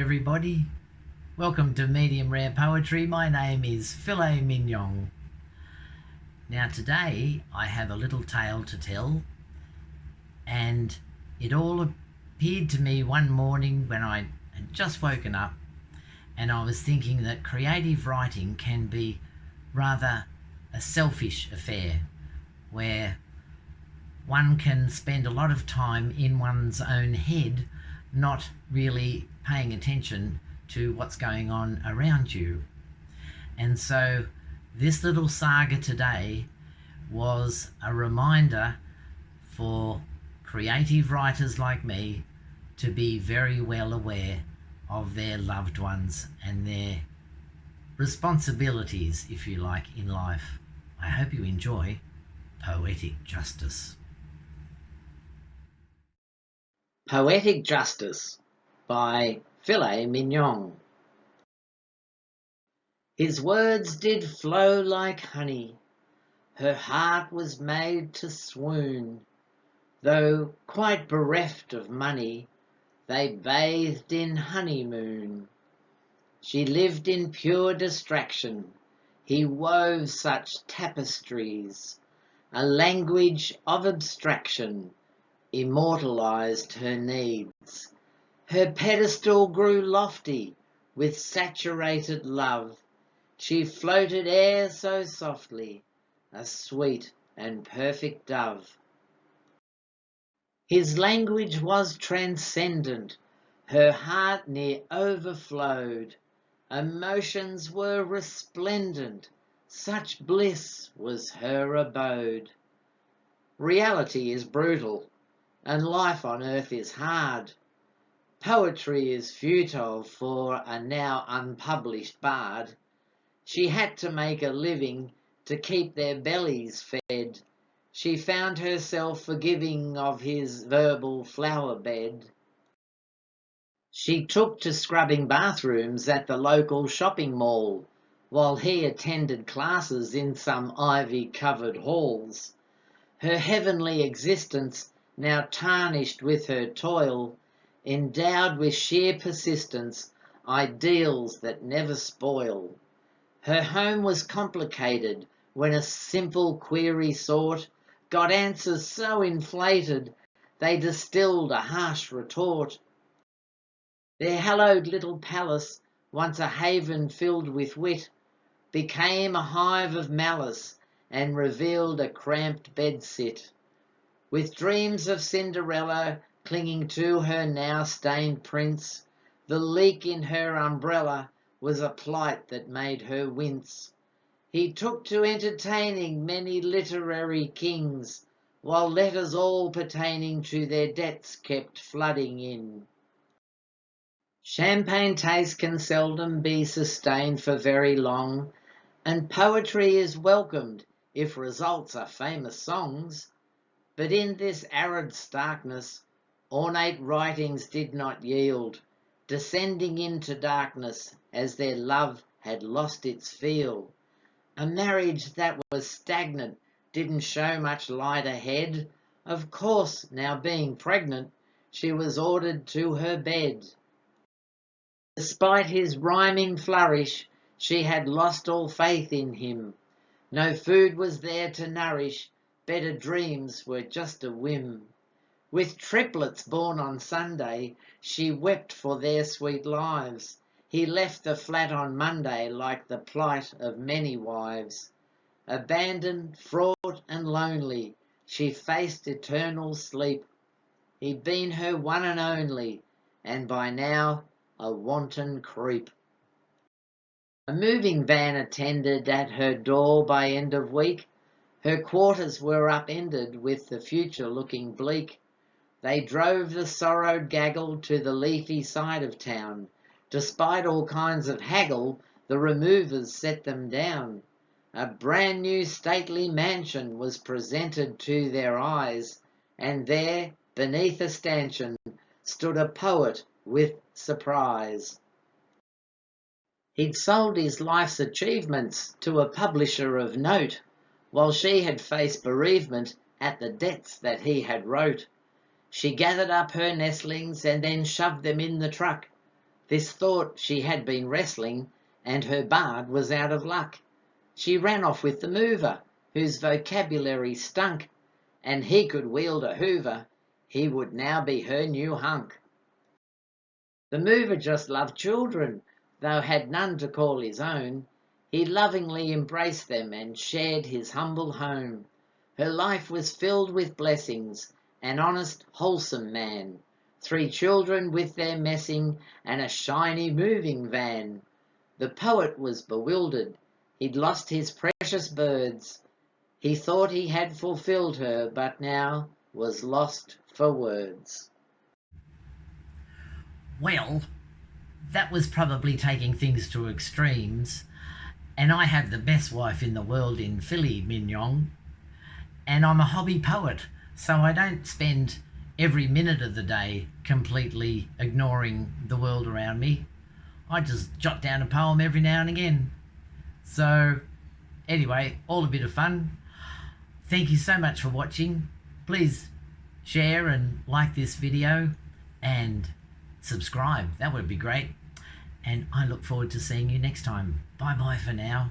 everybody. Welcome to Medium Rare Poetry. My name is Filet Mignon. Now today I have a little tale to tell, and it all appeared to me one morning when I had just woken up, and I was thinking that creative writing can be rather a selfish affair where one can spend a lot of time in one's own head, not really paying attention to what's going on around you. And so this little saga today was a reminder for creative writers like me to be very well aware of their loved ones and their responsibilities, if you like, in life. I hope you enjoy Poetic Justice. Poetic Justice by Filet Mignon. His words did flow like honey, her heart was made to swoon. Though quite bereft of money, they bathed in honeymoon. She lived in pure distraction, he wove such tapestries, a language of abstraction immortalized her needs. Her pedestal grew lofty with saturated love. She floated air so softly, a sweet and perfect dove. His language was transcendent, her heart near overflowed. Emotions were resplendent, such bliss was her abode. Reality is brutal, and life on earth is hard. Poetry is futile for a now unpublished bard. She had to make a living to keep their bellies fed. She found herself forgiving of his verbal flower bed. She took to scrubbing bathrooms at the local shopping mall, while he attended classes in some ivy-covered halls. Her heavenly existence, now tarnished with her toil, endowed with sheer persistence, ideals that never spoil. Her home was complicated when a simple query sought, got answers so inflated they distilled a harsh retort. Their hallowed little palace, once a haven filled with wit, became a hive of malice and revealed a cramped bedsit. With dreams of Cinderella clinging to her now stained prince, the leak in her umbrella was a plight that made her wince. He took to entertaining many literary kings, while letters all pertaining to their debts kept flooding in. Champagne taste can seldom be sustained for very long, and poetry is welcomed if results are famous songs. But in this arid starkness, ornate writings did not yield, descending into darkness as their love had lost its feel. A marriage that was stagnant didn't show much light ahead. Of course, now being pregnant, she was ordered to her bed. Despite his rhyming flourish, she had lost all faith in him. No food was there to nourish, better dreams were just a whim. With triplets born on Sunday, she wept for their sweet lives. He left the flat on Monday like the plight of many wives. Abandoned, fraught and lonely, she faced eternal sleep. He'd been her one and only, and by now a wanton creep. A moving van attended at her door by end of week. Her quarters were upended with the future looking bleak. They drove the sorrowed gaggle to the leafy side of town. Despite all kinds of haggle, the removers set them down. A brand new stately mansion was presented to their eyes, and there, beneath a stanchion, stood a poet with surprise. He'd sold his life's achievements to a publisher of note, while she had faced bereavement at the debts that he had wrote. She gathered up her nestlings and then shoved them in the truck. This thought she had been wrestling, and her bard was out of luck. She ran off with the mover, whose vocabulary stunk, and he could wield a hoover. He would now be her new hunk. The mover just loved children, though had none to call his own. He lovingly embraced them and shared his humble home. Her life was filled with blessings, an honest, wholesome man. 3 children with their messing, and a shiny moving van. The poet was bewildered. He'd lost his precious birds. He thought he had fulfilled her, but now was lost for words. Well, that was probably taking things to extremes, and I have the best wife in the world in Philly Mignon, and I'm a hobby poet, so I don't spend every minute of the day completely ignoring the world around me. I just jot down a poem every now and again. So, anyway, all a bit of fun. Thank you so much for watching. Please share and like this video and subscribe. That would be great. And I look forward to seeing you next time. Bye bye for now.